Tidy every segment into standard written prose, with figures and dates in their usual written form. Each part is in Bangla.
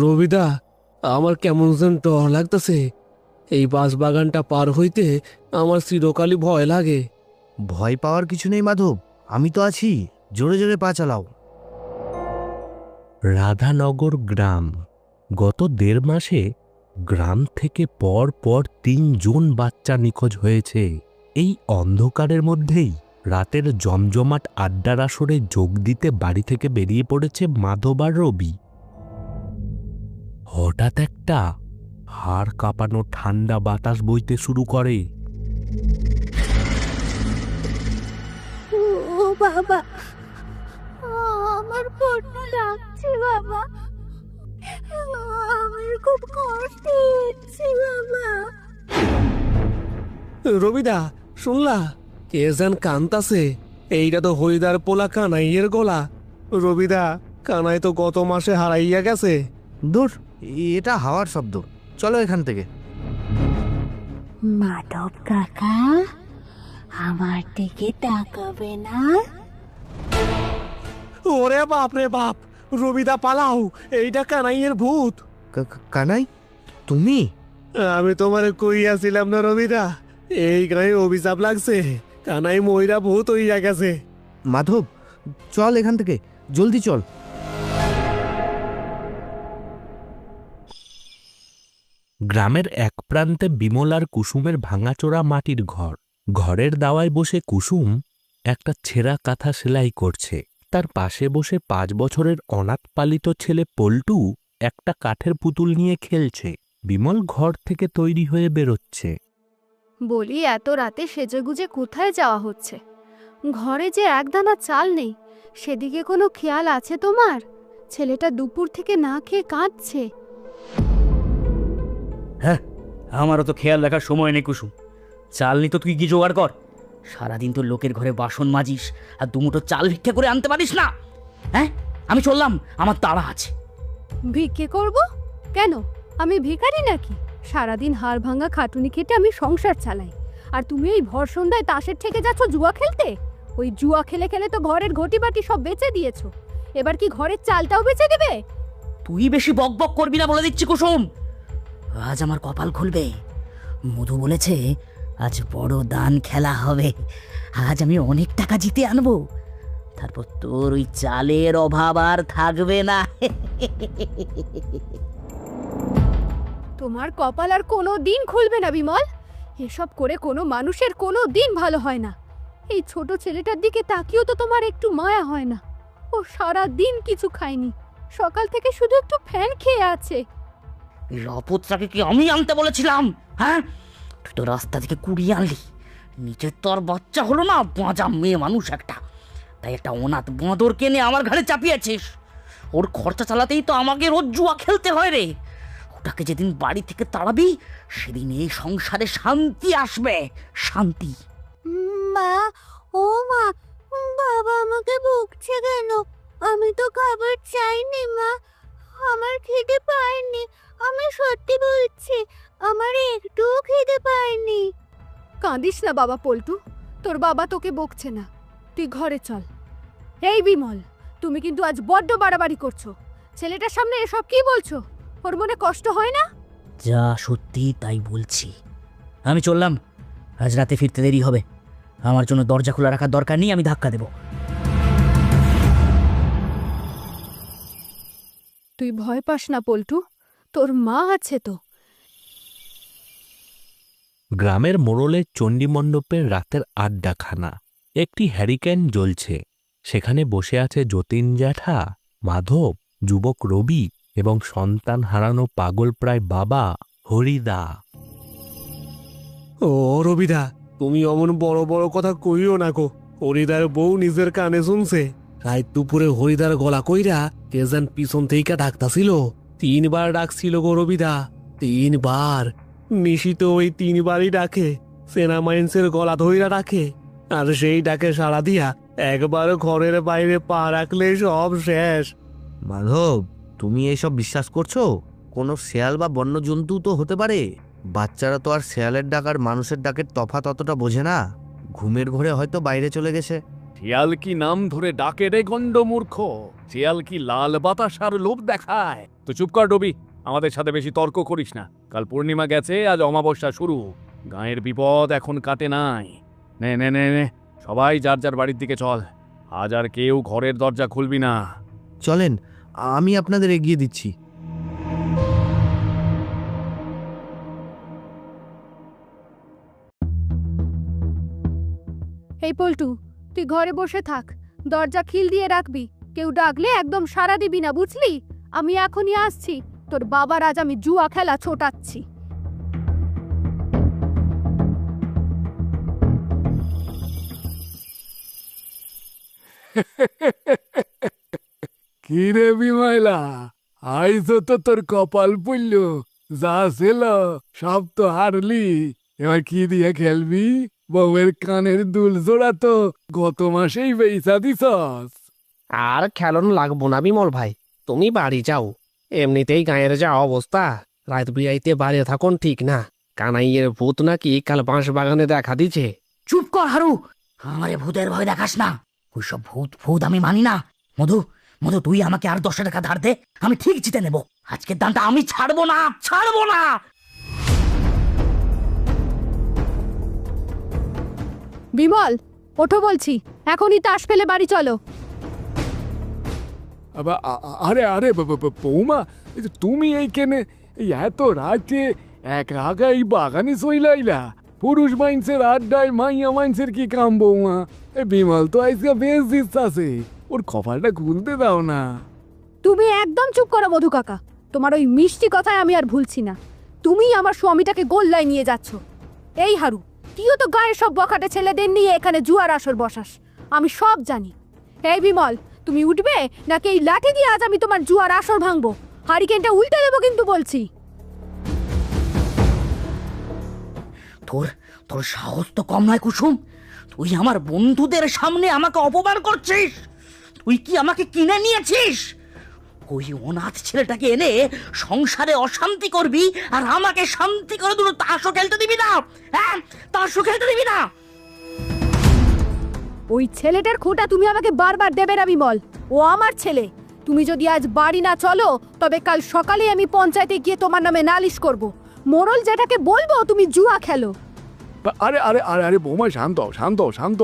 রবিদা, আমার কেমন যেন ডর লাগতেছে। এই বাঁশবাগানটা পার হইতে আমার চিরকালই ভয় লাগে। ভয় পাওয়ার কিছু নেই মাধব, আমি তো আছি। জোরে জোরে পা চালাও। রাধানগর গ্রাম। গত ১.৫ মাসে গ্রাম থেকে পর পর ৩ জন বাচ্চা নিখোঁজ হয়েছে। এই অন্ধকারের মধ্যেই রাতের জমজমাট আড্ডার আসরে যোগ দিতে বাড়ি থেকে বেরিয়ে পড়েছে মাধব আর রবি। হঠাৎ একটা হাড় কাঁপানো ঠান্ডা বাতাস বইতে শুরু করে। ও বাবা, আমার বড্ড লাগছে বাবা, আমার খুব কষ্ট হচ্ছে বাবা। রবিদা, শুনলা? কে যেন কান্তাছে। এইটা তো হরিদার পোলা কানাইয়ের গলা। রবিদা, কানাই তো গত মাসে হারাইয়া গেছে। দূর, এটা হাওয়ার শব্দ। চলো এখান থেকে। মাধব কাকা, আমার দিকে তাকাবে না? ওরে বাপ রে বাপ, রবিদা পালাও, এইটা কানাইয়ের ভূত। কানাই, তুমি? আমি তোমারে কইয়াছিলাম না রবিদা, এই গায়ে অভিশাপ লাগছে। কানাই ময়রা ভূত হইয়া গেছে। মাধব, চল এখান থেকে, জলদি চল। গ্রামের এক প্রান্তে বিমল আর কুসুমের ভাঙাচোরা মাটির ঘর। ঘরের দাওয়ায় বসে কুসুম একটা ছেঁড়া কাঁথা সেলাই করছে। তার পাশে বসে ৫ বছরের অনাথ পালিত ছেলে পল্টু একটা কাঠের পুতুল নিয়ে খেলছে। বিমল ঘর থেকে তৈরি হয়ে বেরোচ্ছে। বলি, এত রাতে সেজেগুজে কোথায় যাওয়া হচ্ছে? ঘরে যে একদানা চাল নেই, সেদিকে কোনো খেয়াল আছে তোমার? ছেলেটা দুপুর থেকে না খেয়ে কাঁদছে। হ্যাঁ, আমারও তো খেয়াল রাখার সময় নেই কুসুম। চাল নি তো তুই কি জোগাড় কর। সারাদিন তো লোকের ঘরে বাসন মাজিস, আর দুমুঠো চাল ভিক্ষা করে আনতে পারিস না? হ্যাঁ, আমি চললাম, আমার তাড়া আছে। ভিক্ষে করব কেন? আমি ভিখারি নাকি? সারাদিন হাড় ভাঙা খাটুনি খেটে আমি সংসার চালাই, আর তুমি এই ভর সন্ধ্যায় তাসের থেকে যাচ্ছ জুয়া খেলতে। ওই জুয়া খেলে খেলে তো ঘরের ঘটি বাটি সব বেচে দিয়েছো, এবার কি ঘরের চালটাও বেচে দেবে? তুই বেশি বক বক করবি না বলে দিচ্ছি কুসুম। আজ আমার কপাল খুলবে। মধু বলেছে আজ বড় দান খেলা হবে। আজ আমি অনেক টাকা জিতে আনবো, তারপর তোর ওই চালের অভাব আর থাকবে না। তোমার কপাল আর কোনো দিন খুলবে না বিমল। এসব করে কোনো মানুষের কোনো দিন ভালো হয় না। এই ছোট ছেলেটার দিকে তাকিয়েও তো তোমার একটু মায়া হয় না। ও সারা দিন কিছু খায়নি, সকাল থেকে শুধু একটু ফ্যান খেয়ে আছে। এই অপত্রাকে কি আমি আনতে বলেছিলাম? হ্যাঁ, তুই তো রাস্তা থেকে কুড়িয়ে আনলি। নিজের তো আর বাচ্চা হলো না, বাঁচা মেয়ে মানুষ একটা, তাই একটা অনাথ বাঁদরকে নিয়ে আমার ঘাড়ে চাপিয়েছিস। ওর খরচা চালাতেই তো আমাকে রোজ জুয়া খেলতে হয় রে। ওটাকে যেদিন বাড়ি থেকে তাড়াবি, সেদিন এই সংসারে শান্তি আসবে, শান্তি। মা, ও মা, বাবা আমাকে বকছে কেন? আমি তো খাবার চাইনি মা, আমার খিদে পায়নি। আমি সত্যি বলছি, আমার একটুও খিদে পায়নি। কাঁদিস না বাবা পল্টু, তোর বাবা তোকে বকছে না। তুই ঘরে চল। এই বিমল, তুমি কিন্তু আজ বড্ড বাড়াবাড়ি করছো। ছেলেটার সামনে এসব কি বলছো? ওর মনে কষ্ট হয় না? যা সত্যি তাই বলছি। আমি চললাম, আজ রাতে ফিরতে দেরি হবে। আমার জন্য দরজা খোলা রাখার দরকার নেই, আমি ধাক্কা দেব। তুই ভয় পাস না পল্টু, তোর মা আছে তো। গ্রামের মোড়লের চণ্ডীমণ্ডপের রাতের আড্ডাখানা। একটি হ্যারিকেন জ্বলছে। সেখানে বসে আছে যতীন জ্যাঠা, মাধব, যুবক রবি এবং সন্তান হারানো পাগলপ্রায় বাবা হরিদা। ও রবিদা, তুমি অমন বড় বড় কথা কইও না গো। হরিদার বউ নিজের কানে শুনছে। রাত দুপুরে হরিদার গলা কইরা কে যেন পিছন থেকে ডাকতাছিল। ৩ বার ডাকছিল গো রবিদা, ৩ বার। নিশিত ওই ৩ বারই ডাকে। সেনা মাইন্সের গলা ধইরা ডাকে, আর সেই ডাকে সাড়া দিয়া একবার ঘরের বাইরে পা রাখলে সব শেষ। মাধব, তুমি এইসব বিশ্বাস করছো? কোনো শেয়াল বা বন্য জন্তু তো হতে পারে। বাচ্চারা তো আর শেয়ালের ডাক আর মানুষের ডাকের তফাৎ অতটা বোঝে না। ঘুমের ঘোরে হয়তো বাইরে চলে গেছে। শিয়াল কি নাম ধরে ডাকে রে গন্ডমূর্খ? শিয়াল কি লাল বাতাসার লোভ দেখায়? তো চুপ কর ডবি, আমাদের সাথে বেশি তর্ক করিস না। কাল পূর্ণিমা গেছে, আজ অমাবস্যা শুরু। গায়ের বিপদ এখন কাটে নাই। নে নে নে নে, সবাই যার যার বাড়ির দিকে চল। আজ আর কেউ ঘরের দরজা খুলবি না। চলেন, আমি আপনাদের এগিয়ে দিচ্ছি। এই পল্টু, তুই ঘরে বসে থাক, দরজা খিল দিয়ে রাখবি। কেউ ডাকলে একদম সাড়া দিবি না, বুঝলি? আমি এখনই আসছি। তোর বাবার আজ আমি জুয়া খেলা ছোটাচ্ছি। কি রে বিমলা, আইসো তো তোর কপাল পুল্য। যা ছিল সব তো হারলি, এবার কি দিয়ে খেলবি? বউয়ের কানের দুল জোড়া তো গত মাসেই বেচা দিছস। আর খেলন লাগবো না বিমল ভাই, তুমি বাড়ি যাও। এমনিতেই গায়ের যা অবস্থা, রাত বিরাইতে বাড়ি থাকুন ঠিক না। কানাইয়ের ভূত নাকি কাল বাঁশ বাগানে দেখা দিছে। চুপ কর হারু, আমারে ভূতের ভয় দেখাস না। ওইসব ভূত ভূত আমি মানি না। মধু, মধু, তুই আমাকে আর 10 টাকা ধার দে, আমি ঠিক জিতে নেব। আজকের দানটা আমি ছাড়বো না, ছাড়বো না। বিমল, ওঠো বলছি, এখনই তাস ফেলে বাড়ি চলো। আরে আরে বৌমা, তুমি এইখানে এত রাতে একা একা এই বাগানে চইলাইলা? পুরুষ মাইন্সের আড্ডায় মাইয়া মাইন্সের কি কাম বৌমা? বিমল তো আজকে বেশ দিচ্ছে, ওর কপালটা খুলতে দাও না। তুমি একদম চুপ করো মধু কাকা, তোমার ওই মিষ্টি কথায় আমি আর ভুলছি না। তুমি আমার স্বামীটাকে গোল্লায় নিয়ে যাচ্ছ। এই হারু, তুইও তো গায়ের সব বখাটে ছেলেদের নিয়ে এখানে জুয়ার আসর বসাস, আমি সব জানি। এই বিমল, তুমি উঠবে নাকি এই লাঠি দিয়ে আজ আমি তোমার জুয়ার আসর ভাঙবো? হারিকেনটা উল্টে দেবো কিন্তু বলছি। তোর তোর সাহস তো কম নয় কুসুম। তুই আমার বন্ধুদের সামনে আমাকে অপমান করছিস। তুই কি আমাকে কিনে নিয়েছিস? ওই অনাথ ছেলেটাকে এনে সংসারে অশান্তি করবি, আর আমাকে শান্তি করে দুটো তাসও খেলতে দিবি না? হ্যাঁ, তাসও খেলতে দিবি না? ওই ছেলেটার খোঁটা তুমি আমাকে বারবার দেবে না বিমল, ও আমার ছেলে। তুমি যদি আজ বাড়ি না চলো, তবে কাল সকালে আমি পঞ্চায়েতে গিয়ে তোমার নামে নালিশ করব। মোড়ল যেটাকে বলবো তুমি জুয়া খেলো। আরে আরে আরে আরে বৌমা, শান্ত শান্ত শান্ত।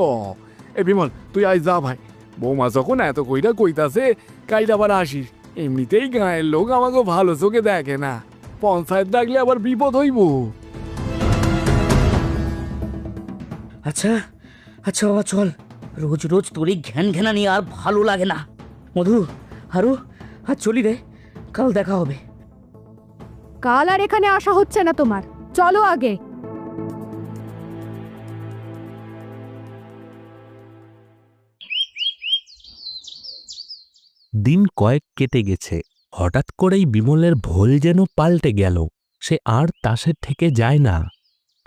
এ বিমল, তুই আজ যা ভাই। বৌমা যখন এত কইরা কইতাছে, কাইল আবার আসিস। এমনিতেই গায়ের লোক আমাকে ভালো চোখে দেখে না, পঞ্চায়েত ডাকলে আবার বিপদ হইব। আচ্ছা আচ্ছা বাবা, চল। রোজ রোজ তোর এই ঘ্যান ঘ্যানা নিয়ে আর ভালো লাগে না। মধু, হারু, আর চলি রে, কাল দেখা হবে। কাল আর এখানে আসা হচ্ছে না তোমার, চলো আগে। দিন কয়েক কেটে গেছে। হঠাৎ করেই বিমলের ভোল যেন পাল্টে গেল। সে আর তাসের থেকে যায় না।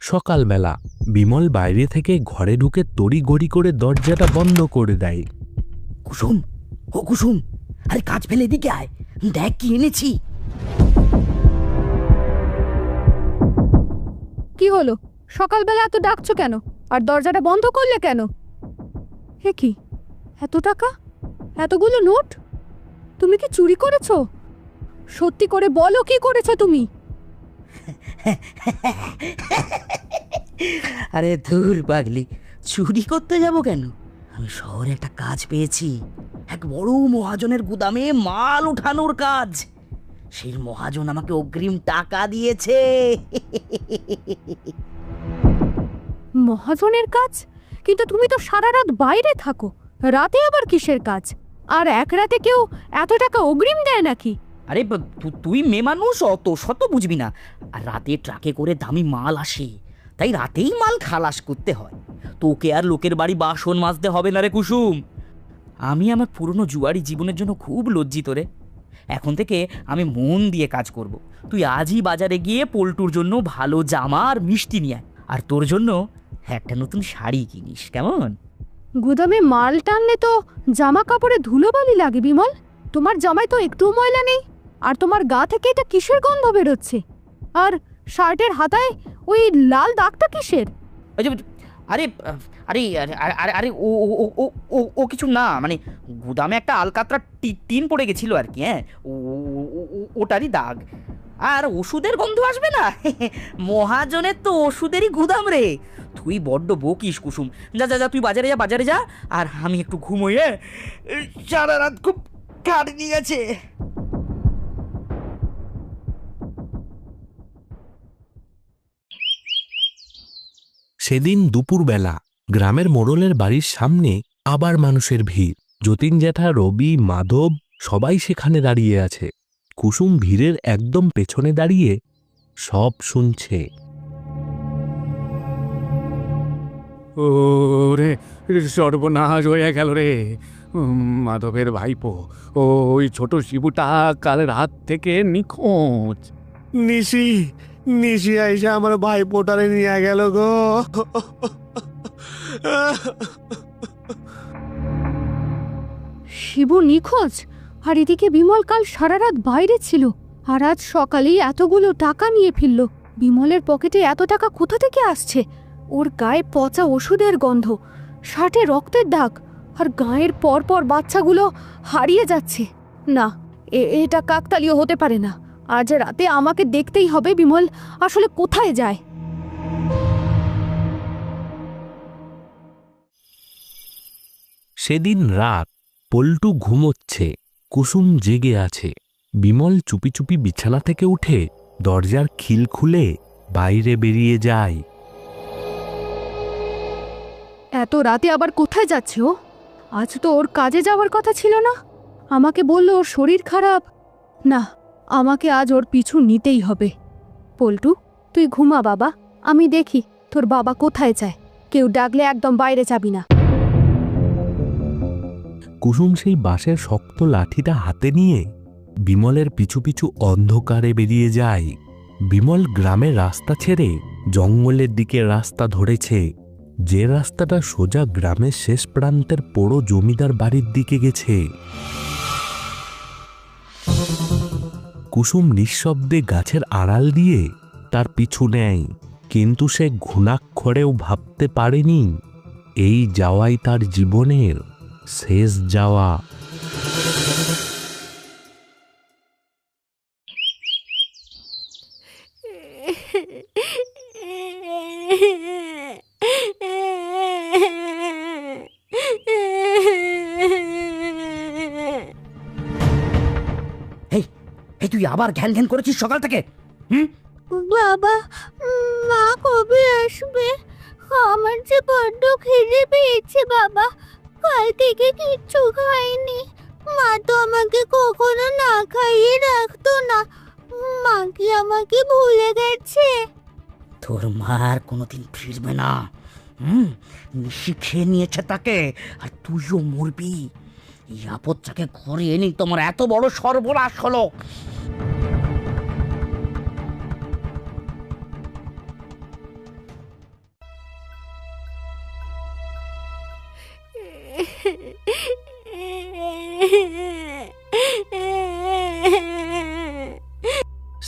সকালবেলা বিমল বাইরে থেকে ঘরে ঢুকে তড়িঘড়ি করে দরজাটা বন্ধ করে দেয়। কুসুম, ও কুসুম, আরে কাজ ফেলে এদিকে আয়, দেখ কি এনেছি। কি হলো? সকালবেলা এত ডাকছো কেন? আর দরজাটা বন্ধ করলে কেন? হে কি, এত টাকা, এতগুলো নোট? তুমি কি চুরি করেছো? সত্যি করে বলো, কি করেছো তুমি? আরে ধুর পাগলি, চুরি করতে যাব কেন? আমি শহরে একটা কাজ পেয়েছি, এক বড় মহাজনের গুদামে মাল উঠানোর কাজ। সেই মহাজন আমাকে অগ্রিম টাকা দিয়েছে। মহাজনের কাজ? কিন্তু তুমি তো সারা রাত বাইরে থাকো, রাতে আবার কিসের কাজ? আর এক রাতে কেউ এত টাকা অগ্রিম দেয় নাকি? আরে তুই মেয়ে মানুষ, অত শত বুঝবি না। আর রাতে ট্রাকে করে দামি মাল আসে, তাই রাতেই মাল খালাস করতে হয়। তোকে আর লোকের বাড়ি বাসন মাজতে হবে না রে কুসুম। আমি আমার পুরনো জুয়ারি জীবনের জন্য খুব লজ্জিত রে। এখন থেকে আমি মন দিয়ে কাজ করব। তুই আজই বাজারে গিয়ে পল্টুর জন্য ভালো জামা আর মিষ্টি নিয়ে আয়, আর তোর জন্য একটা নতুন শাড়ি কিনিস, কেমন? গুদামে মাল টানলে তো জামা কাপড়ে ধুলোবালি লাগে বিমল। তোমার জামায় তো একটুও ময়লা নেই, আর তোমার গা থেকে এটা কিসের গন্ধ বেরোচ্ছে? আর শার্টের হাতায় ওই লাল দাগটা কিসের? আরে আরে আরে আরে আরে ও ও ও ও ও- ও কিছু না, মানে গুদামে একটা আলকাতরা টিন পড়ে গেছিল আর কি। হ্যাঁ, ওটারই দাগ। আর ওষুধের গন্ধ আসবে না? মহাজনের তো ওষুধেরই গুদাম রে। তুই বড্ড বকিস কুসুম। যা যা যা, তুই বাজারে যা, আর আমি একটু ঘুমোই। হ্যাঁ, সারা রাত খুব খাটনি গেছে। সেদিন দুপুরবেলা গ্রামের মোড়লের বাড়ির সামনে আবার মানুষের ভিড়। যতীন জ্যাঠা, রবি, মাধব সবাই সেখানে দাঁড়িয়ে আছে। কুসুম ভিড়ের একদম পেছনে দাঁড়িয়ে সব শুনছে। ওরে সর্বনাশ হয়ে গেল রে। মাধবের ভাইপো, ওই ছোট শিবুটা কাল রাত থেকে নিখোঁজ। নিশি নিশি আইসা আমার ভাই পোটারে নিয়ে গেল গো। শিবু নিখোঁজ, আর এদিকে বিমল কাল সারা রাত বাইরে ছিল, আর আজ সকালেই এতগুলো টাকা নিয়ে ফিরল। বিমলের পকেটে এত টাকা কোথা থেকে আসছে? ওর গায়ে পচা ওষুধের গন্ধ, শার্টে রক্তের দাগ, আর গায়ের পরপর বাচ্চাগুলো হারিয়ে যাচ্ছে। না, এটা কাকতালীয় হতে পারে না। আজ রাতে আমাকে দেখতেই হবে বিমল আসলে কোথায় যায়। সেদিন রাত, পল্টু ঘুমোচ্ছে, কুসুম জেগে আছে। বিমল চুপি চুপি বিছানা থেকে উঠে দরজার খিল খুলে বাইরে বেরিয়ে যায়। এত রাতে আবার কোথায় যাচ্ছে ও? আজ তো ওর কাজে যাওয়ার কথা ছিল না। আমাকে বলল ওর শরীর খারাপ। না, আমাকে আজ ওর পিছু নিতেই হবে। পল্টু, তুই ঘুমা বাবা, আমি দেখি তোর বাবা কোথায় যায়। কেউ ডাকলে একদম বাইরে যাবি না। কুসুম সেই বাঁশের শক্ত লাঠিটা হাতে নিয়ে বিমলের পিছু পিছু অন্ধকারে বেরিয়ে যায়। বিমল গ্রামের রাস্তা ছেড়ে জঙ্গলের দিকে রাস্তা ধরেছে, যে রাস্তাটা সোজা গ্রামের শেষ প্রান্তের পোড়ো জমিদার বাড়ির দিকে গেছে। কুসুম নিঃশব্দে গাছের আড়াল দিয়ে তার পিছু নেয়, কিন্তু সে ঘুণাক্ষরেও ভাবতে পারেনি এই যাওয়াই তার জীবনের শেষ যাওয়া। এই এই তুই আবার ঘ্যান ঘ্যান করেছিস সকাল থেকে? বাবা, মা কবে আসবে? আমার যে বড্ড খিদে পেয়েছে বাবা। কাল থেকে কিচ্ছু খাইনি। মা তো আমাকে কখনো না খাইয়ে রাখতো না। মা কি আমাকে ভুলে গেছে? তোর মা আর কোনোদিন ফিরবে না। নিশি খেয়ে নিয়েছে তাকে, আর তুইও মরবি। এই আপদটাকে ঘরে এনেই তোমার এত বড় সর্বনাশ হলো।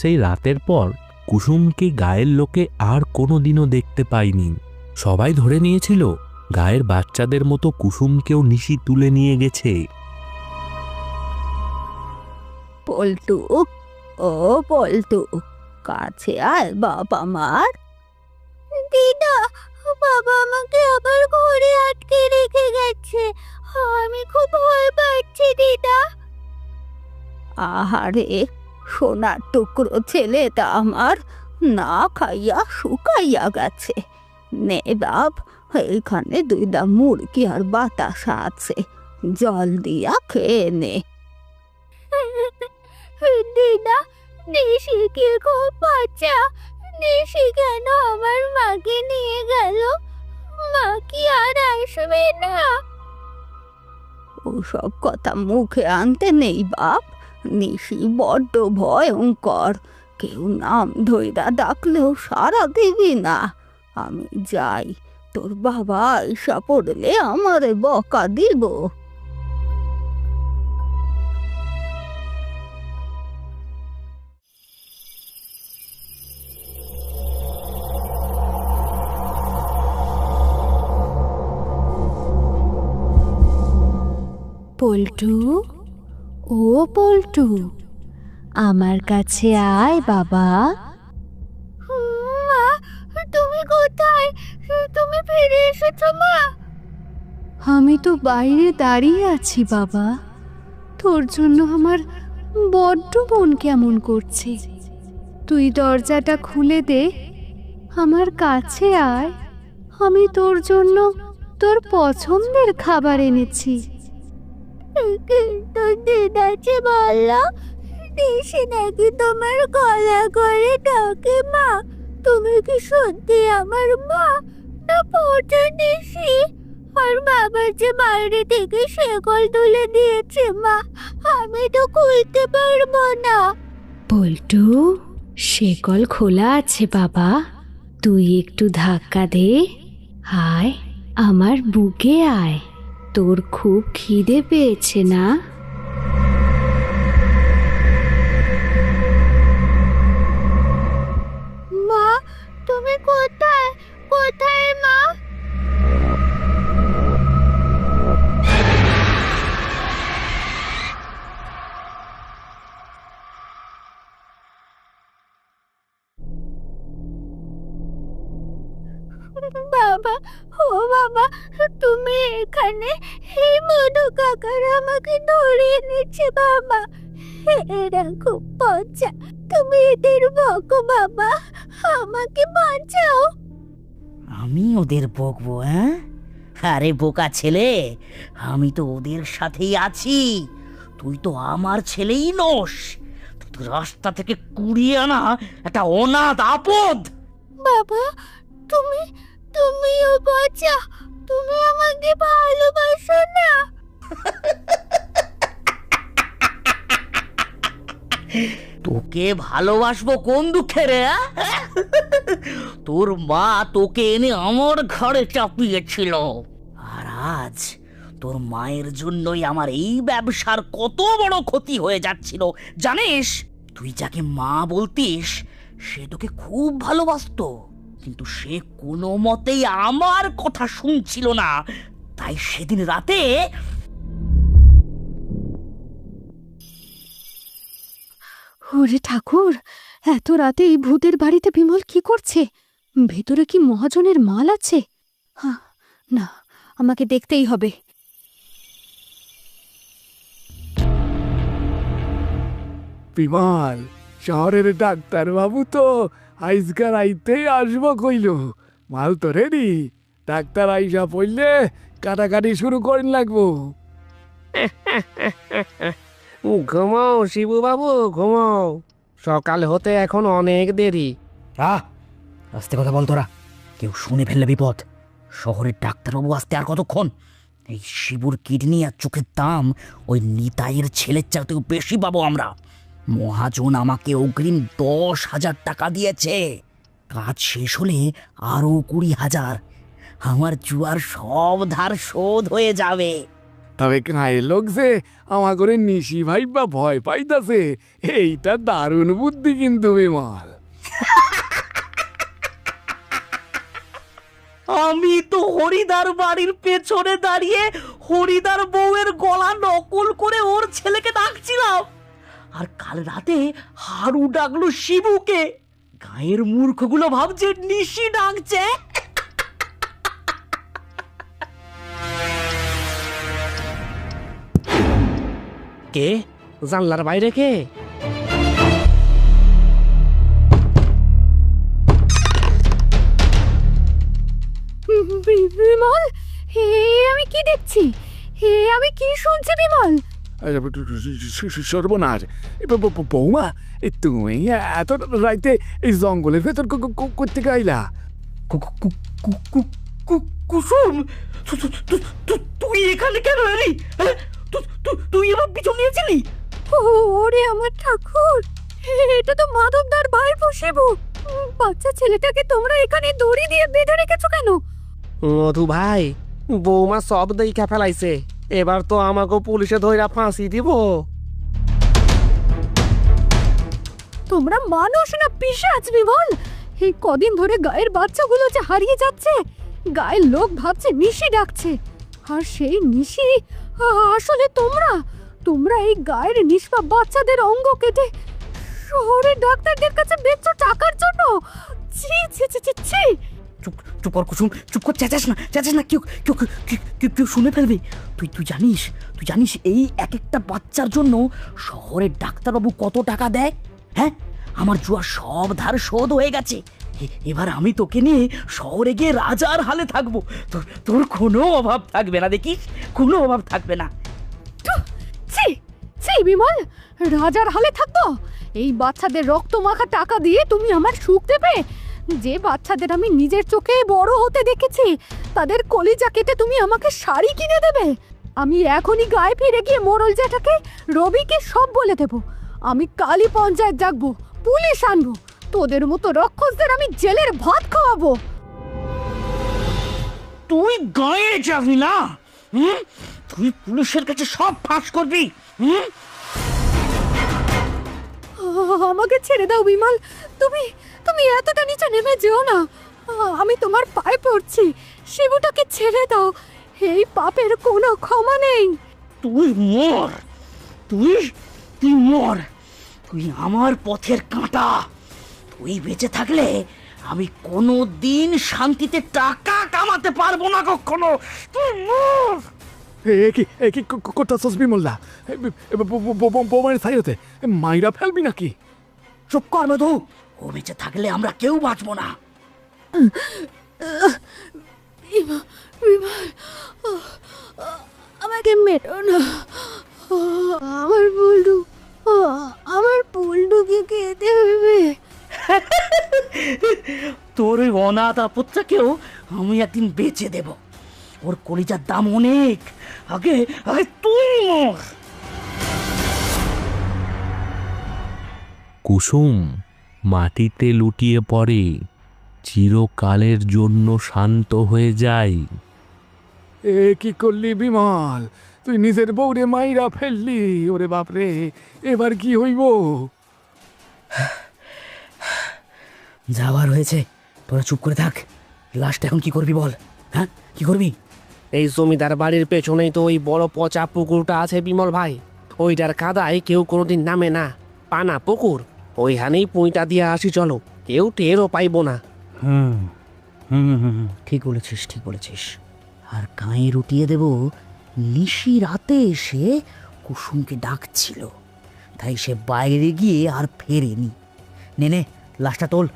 সেই রাতের পর কুসুমকে গায়ের লোকে আর কোনোদিনও দেখতে পায়নি। সবাই ধরে নিয়েছিল গায়ের বাচ্চাদের মতো কুসুমকেও নিশি তুলে নিয়ে গেছে। পল্টু, ও পল্টু, কাছে আয় বাবা মার। দিদা, বাবা আমাকে আবার ঘরে আটকে রেখে গেছে। আমি খুব ভয় পাচ্ছি দিদা। আহারে, সোনার টুকরো ছেলেটা আমার না খাইয়া শুকাইয়া গেছে। নে বাপ, এইখানে দুইটা মুরগি আর বাতাসা আছে, জল দিয়া খেয়ে নে। দিদা, নিশি কি খুব বাচ্চা? নিশি কেন আমার মাকে নিয়ে গেল? মা কি আর আসবে না? ওসব কথা মুখে আনতে নেই বাপ। নিশি বড্ড ভয়ঙ্কর, কেউ নাম ধইরা ডাকলেও সাড়া দিবি না। আমি যাই, তোর বাবা আইসা পড়লে আমারে বকা দিব। পল্টু, ও পল্টু, আমার কাছে আয় বাবা। মা, তুমি কোথায়? তুমি ফিরে এসেছো মা? আমি তো বাইরে দাঁড়িয়ে আছি বাবা, তোর জন্য আমার বড্ড মন কেমন করছে। তুই দরজাটা খুলে দে, আমার কাছে আয়, আমি তোর জন্য তোর পছন্দের খাবার এনেছি। কিন্তু দিদাকে বললো দেশে নাকি তোমার গলা করে ডাকে মা। তুমি কি সত্যি আমার মা, না পচা দেশি? আর বাবা যে বাইরে থেকে শেকল তুলে দিয়েছে মা, আমি তো খুলতে পারবো না। পল্টু, শেকল খোলা আছে বাবা, তুই একটু ধাক্কা দে, আয় আমার বুকে আয়। তোর খুব খিদে পেয়েছে না? মা, তুমি কোথায়? কোথায় মা? বাবা, ও বাবা, তুমি এখানে? এই মধু কাকারা আমাকে ধরে এনেছে বাবা। এরা খুব পচা, তুমি এদের বকো বাবা, আমাকে বাঁচাও। আমি ওদের বকবো? হ্যাঁ, আরে বোকা ছেলে, আমি তো ওদের সাথেই আছি। তুই তো আমার ছেলেই নস। তুই তো রাস্তা থেকে কুড়িয়ে আনা একটা অনাথ আপদ। বাবা, তুমি তুমিও বাঁচা, তুমি আমাকে ভালোবাসো না? তোকে ভালোবাসবো কোন দুঃখে রে? তোর মা তোকে এনে আমার ঘরে চাপিয়েছিল, আর আজ তোর মায়ের জন্যই আমার এই ব্যবসার কত বড় ক্ষতি হয়ে যাচ্ছিল জানিস? তুই যাকে মা বলতিস সে তোকে খুব ভালোবাসতো, কিন্তু সে কোনো মতেই আমার কথা শুনছিল না। তাই সেদিন রাতে ওরে ঠাকুর, এত রাতে এই ভূতের বাড়িতে বিমল কি করছে? ভেতরে কি মহাজনের মাল আছে? না, আমাকে দেখতেই হবে। বিমল, শহরের ডাক্তার বাবু তো আইজকার আইতেই আসবো কইল। মাল তো রেডি, ডাক্তার আইসা পড়লে কাটাকাটি শুরু করেন লাগবো। ঘুমাও শিবু বাবু, ঘুমাও, সকাল হতে এখন অনেক দেরি। আস্তে কথা বল তোরা, কেউ শুনে ফেললে বিপদ। শহরের ডাক্তারবাবু আসতে আর কতক্ষণ? এই শিবুর কিডনি আর চোখের দাম ওই নিতাইয়ের ছেলের চাইতেও বেশি পাবো আমরা। মহাজন আমাকে অগ্রিম 10,000 টাকা দিয়েছে, কাজ শেষ হলে আরো 20,000। আমার জুয়ার সব ধার শোধ হয়ে যাবে। তবে গায়ের লোক যে আমার করে নিশি ভাই বা ভয় পাইতাছে, এইটা দারুণ বুদ্ধি কিন্তু বিমল। আমি তো হরিদার বাড়ির পেছনে দাঁড়িয়ে হরিদার বউয়ের গলা নকল করে ওর ছেলেকে ডাকছিলাম, আর কাল রাতে হারু ডাকলো শিবুকে। গায়ের মূর্খগুলো ভাবছে নিশি ডাকছে। কে জানলার বাইরে? কে? বিমল, হে আমি কি দেখছি? হে আমি কি শুনছি বিমল? সর্বনাশ! বৌমা, তুমি এত রাইতে এই জঙ্গলের ভেতর করতে গাইলা? কুসুম, তুই এখানে কেন এলি? তুই আমার পিছন নিয়েছিলি? ওরে আমার ঠাকুর, এটা তো মাধবদার ভাইপো শিবু। বাচ্চা ছেলেটাকে তোমরা এখানে দড়ি দিয়ে বেঁধে রেখেছো কেন? মধু ভাই, বৌমা সব দেখা ফেলাইছে, এবার তো আমাকে পুলিশে ধইরা ফাঁসি দিব। তোমরা মানুষ না পিশাচ বিমল? এই কদিন ধরে গায়ের বাচ্চাগুলো যে হারিয়ে যাচ্ছে, গায়ের লোক ভাবছে নিশি ডাকছে, আর সেই নিশি আসলে তোমরা তোমরা এই গায়ের নিষ্পাপ বাচ্চাদের অঙ্গ কেটে শহরের ডাক্তারদের কাছে বেচছো টাকার জন্য। ছি ছি ছি ছি ছি। চুপ চুপ কর কুসুম, চুপ কর, চেঁচাস না, কেউ কেউ কেউ- কেউ কেউ শুনে ফেলবে। তুই জানিস এই এক একটা বাচ্চার জন্য শহরের ডাক্তারবাবু কত টাকা দেয়? হ্যাঁ, আমার জুয়ার সব ধার শোধ হয়ে গেছে। এবার আমি তোকে নিয়ে শহরে গিয়ে রাজার হালে থাকবো। তোর কোনো অভাব থাকবে না, দেখিস, কোনো অভাব থাকবে না। ছি ছি বিমল, রাজার হালে থাকবো? এই বাচ্চাদের রক্ত মাখা টাকা দিয়ে তুমি আমার সুখ দেবে? যে বাচ্চাদের আমি নিজের চোখে বড় হতে দেখেছি, তাদের কলিজা কেটে তুমি আমাকে শাড়ি কিনে দেবে? আমি এখনই গায়ে ফিরে গিয়ে মোড়ল জ্যাঠাকে, রবিকে সব বলে দেব। আমি কালী পঞ্চায়েত ডাকবো, পুলিশ আনবো, তোদের মতো রক্ষসদের আমি জেলের ভাত খাওয়াবো। তুই গায়ে যাবি না? তুই পুলিশের কাছে সব ফাঁস করবি? আমাকে ছেড়ে দাও বিমল, তুমি তুমি এতটা নিচে নেমে যেও না। আমি তোমার পায়ে পড়ছি, শিবুটাকে ছেড়ে দাও। এই পাপের কোনো ক্ষমা নেই। তুই মর, তুই মর, তুই আমার পথের কাঁটা। তুই বেঁচে থাকলে আমি কোনো দিন শান্তিতে টাকা কামাতে পারবো না কখনো। তুই মর। এ কি করতেছস বিমলদা? বোমার সাইডতে মাইরা ফেলবি নাকি? চুপ কর মধু, ও বেঁচে থাকলে আমরা কেউ বাঁচবো না। বিমল, আমাকে মেরো না। আমার পুলডুকে খেতে হবে। তোর ওই অনাথ আপত্তাকেও আমি একদিন বেচে দেব। ওর কলিজার দাম অনেক। আগে তুই মর। কুসুম মাটিতে লুটিয়ে পড়ে, চিরকালের জন্য শান্ত হয়ে যায়। এ কি করলি বিমল? তুই নিজের বউরে মাইরা ফেললি। ওরে বাপরে, এবার কি হইব? যাওয়ার হয়েছে, তোরা চুপ করে থাক। লাস্ট এখন কি করবি বল? হ্যাঁ, কি করবি? এই জমিদার বাড়ির পেছনেই তো ওই বড় পচা পুকুরটা আছে বিমল ভাই। ওইটার কাদায় কেউ কোনোদিন নামে না, পানা পুকুর। ওইখানেই পুঁইটা দিয়ে আসি, চলো, কেউ টেরও পাইব না। ঠিক বলেছিস। আর গায়ে রুটিয়ে দেব নিশি রাতে এসে কুসুমকে ডাকছিল, তাই সে বাইরে গিয়ে আর ফেরেনি। নে লাশটা তোল।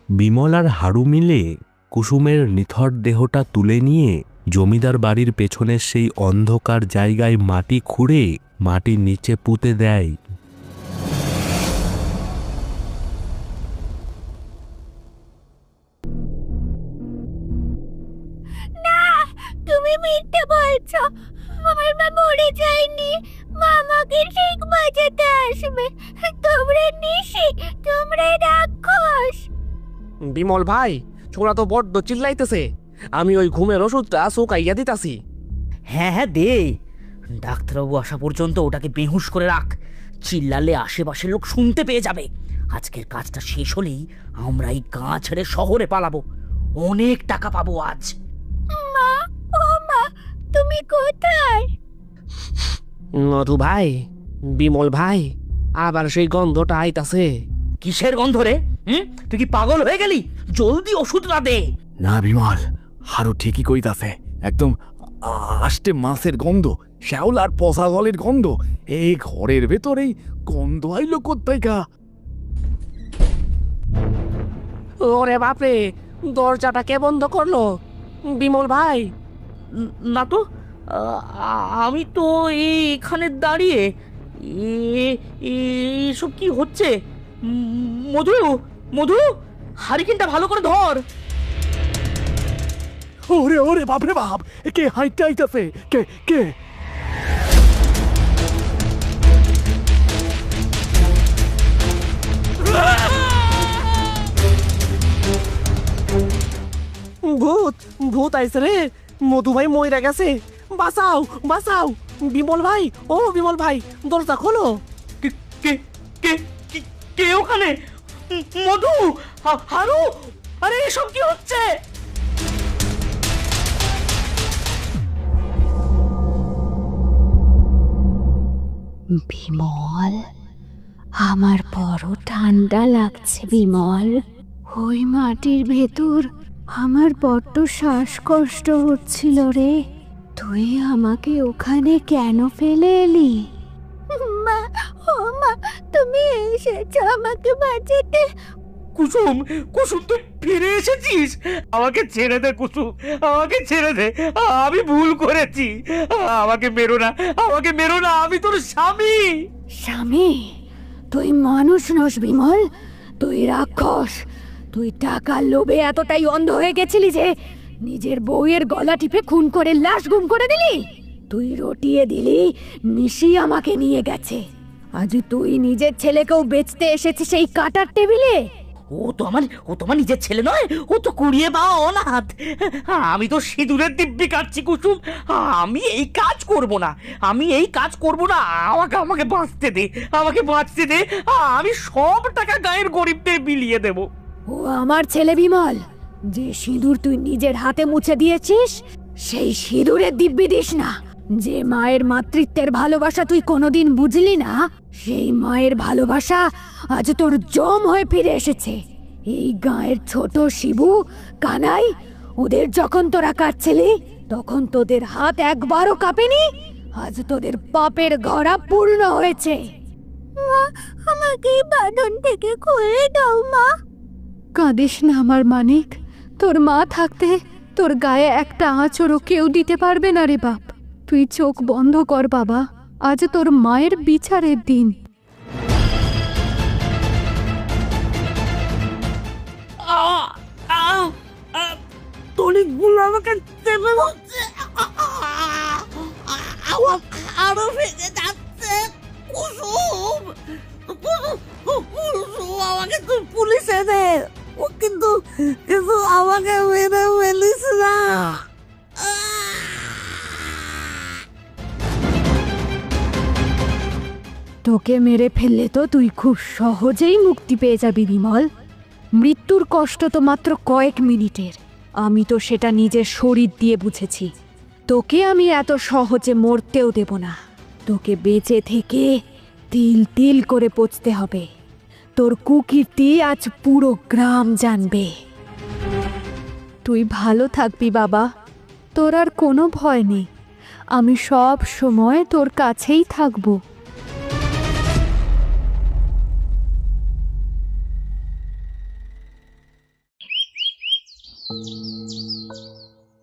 বিমল আর হাড়ু মিলে কুসুমের নিথর দেহটা তুলে নিয়ে জমিদার বাড়ির পেছনের সেই অন্ধকার জায়গায় মাটি খুঁড়ে মাটির নিচে পুঁতে দেয়। না, তুমি মিথ্যে বলছো। আমার মা মরে যায়নি। মা আমাকে ঠিক বাঁচাতে আসবে। তোমরা নিশি, তোমরা রাক্ষস। বিমল ভাই, ছোড়া তো বড্ড চিল্লাইতেছে। আমি ওই ঘুমের ওষুধটা শুকাইয়া দিতাছি। হ্যাঁ দে। ডাক্তারবাবু আসা পর্যন্ত ওটাকে বেহুশ করে রাখ। চিল্লালে আশেপাশের লোক শুনতে পেয়ে যাবে। আজকের কাজটা শেষ হলেই আমরা এই গাঁ ছেড়ে শহরে পালাবো। অনেক টাকা পাবো আজ। মা, ও মা, তুমি কোথায়? নটু ভাই, বিমল ভাই, আবার সেই গন্ধটা আইতাছে। কিসের গন্ধ রে? তুই কি পাগল হয়ে গেলি? জলদি ওষুধটা দে। না বিমল, হারু ঠিকই কইতাছে। একদম আষ্টে মাছের গন্ধ, শ্যাওলার পচা গলের গন্ধ। এই ঘরের ভেতরেই গন্ধ আইলো কোত্থাইকা? ওরে বাপরে, দরজাটা কে বন্ধ করলো? বিমল ভাই। না তো, আমি তো এখানে দাঁড়িয়ে। এসব কি হচ্ছে? মধু, হারিকেনটা ভালো করে ধর। ওরে ওরে বাপরে বাপ, কে হাইতে আইতাছে? কে? ভূত আইছে রে। মধু ভাই মইরা গেছে। বাঁচাও। বিমল ভাই, ও বিমল ভাই, দরজা খোলো। কে ওখানে? মধু, হারু, আরে এসব কি হচ্ছে? বিমল, আমার বড় ঠান্ডা লাগছে বিমল। ওই মাটির ভেতর আমার বড্ড শ্বাসকষ্ট হচ্ছিল রে। তুই আমাকে ওখানে কেন ফেলে এলি? মা, ও মা, তুমি এসেছো আমাকে বাঁচাতে। কুসুম, কুসুম তুই ফিরে এসেছিস? আমাকে ছেড়ে দে কুসুম, আমাকে ছেড়ে দে, আমি ভুল করেছি। আমাকে মেরো না, আমাকে মেরো না, আমি তোর স্বামী। স্বামী? তুই মানুষ নস বিমল, তুই রাক্ষস। তুই টাকার লোভে এতটাই অন্ধ হয়ে গেছিলি যে নিজের বউয়ের গলা টিপে খুন করে লাশ গুম করে দিলি। তুই রটিয়ে দিলি নিশি আমাকে নিয়ে গেছে। আজ তুই নিজের ছেলেকেও বেচতে এসেছিস সেই কাটার টেবিলে। ও তো আমার নিজের ছেলে নয়, ও তো কুড়িয়ে পাওয়া অনাথ। আমি তো সিঁদুরের দিব্যি কাটছি কুসুম, আমি এই কাজ করব না, আমি এই কাজ করব না। আমাকে বাঁচতে দে, আমাকে বাঁচতে দে, আমি সব টাকা গায়ের গরিবদের বিলিয়ে দেব। ও আমার ছেলে বিমল, যে সিঁদুর তুই নিজের হাতে মুছে দিয়েছিস সেই সিঁদুরের দিব্যি দিস না। যে মায়ের মাতৃত্বের ভালোবাসা তুই কোনোদিন বুঝলি না, সেই মায়ের ভালোবাসা আজ তোর জম হয়ে ফিরে এসেছে। এই গায়ের ছোট শিবু, কানাই, ওদের যখন তোরা কাটছিলি তখন তোদের হাত একবারও কাঁপেনি। আজ তোদের পাপের ঘরা পূর্ণ হয়েছে। মা, আমাকে বাঁধন থেকে খুলে দাও মা। কাঁদিস না আমার মানিক, তোর মা থাকতে তোর গায়ে একটা আঁচড়ও কেউ দিতে পারবে না রে বাপ। তুই চোখ বন্ধ কর বাবা, আজ তোর মায়ের বিচারের দিন। তলিগুলো আমাকে চেপে ধরছে, আরো ভেঙে যাচ্ছে। কুসুম, কুসুম আমাকে তুই পুলিশে দে, ও কিন্তু আমাকে মেরে ফেলিস না। তোকে মেরে ফেললে তো তুই খুব সহজেই মুক্তি পেয়ে যাবি বিমল। মৃত্যুর কষ্ট তো মাত্র কয়েক মিনিটের, আমি তো সেটা নিজের শরীর দিয়ে বুঝেছি। তোকে আমি এত সহজে মরতেও দেব না। তোকে বেঁচে থেকে তিল তিল করে পচতে হবে। তোর কুকীর্তি আজ পুরো গ্রাম জানবে। তুই ভালো থাকবি বাবা, তোর আর কোনো ভয় নেই। আমি সব সময় তোর কাছেই থাকবো।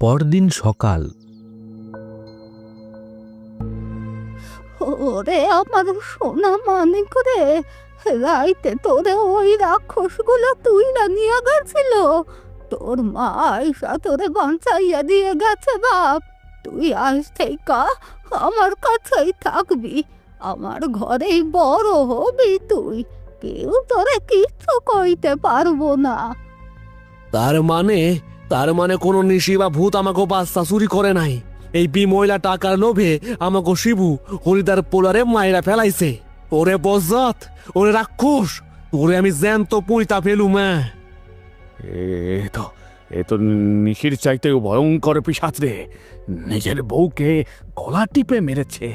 পরদিন সকাল। ওরে আমার সোনা মানিক রে, রাইতে তোরে ওই রাক্ষসগুলো তুই না নিয়ে গেছিল। তোর মা আইসা তোরে বাঁচাইয়া দিয়ে গেছে বাপ। তুই আজ থেকে আমার কাছেই থাকবি, আমার ঘরেই বড় হবি তুই। কেউ তোরে কিচ্ছু কইতে পারবো না। তার মানে কোনো নিশি বা ভূত আমাকে বাচ্চা চুরি করে নাই। এই বিময়লা টাকার লোভে আমাকে শিবু হরিদার পোলারে মায়েরা ফেলাইছে। ওরে বজ্জাত, ওরে রাক্ষস, ওরে আমি জ্যান্ত পুঁইতা ফেলুম। এ তো নিশির চাইতে ভয়ঙ্কর পিশাচ রে। নিজের বউকে গলা টিপে মেরেছে,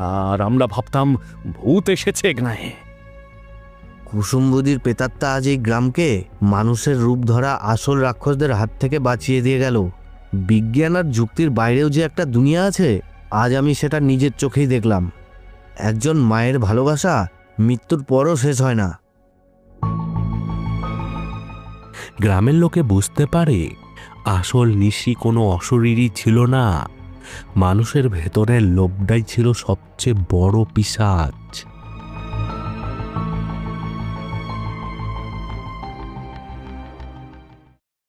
আর আমরা ভাবতাম ভূত এসেছে গায়ে। কুসুমবুদির প্রেতাত্মা আজ এই গ্রামকে মানুষের রূপ ধরা আসল রাক্ষসদের হাত থেকে বাঁচিয়ে দিয়ে গেল। বিজ্ঞান আর যুক্তির বাইরেও যে একটা দুনিয়া আছে, আজ আমি সেটা নিজের চোখেই দেখলাম। একজন মায়ের ভালোবাসা মৃত্যুর পরও শেষ হয় না। গ্রামের লোকে বুঝতে পারে আসল নিশি কোনো অশরীরই ছিল না, মানুষের ভেতরের লোভটাই ছিল সবচেয়ে বড় পিশাচ।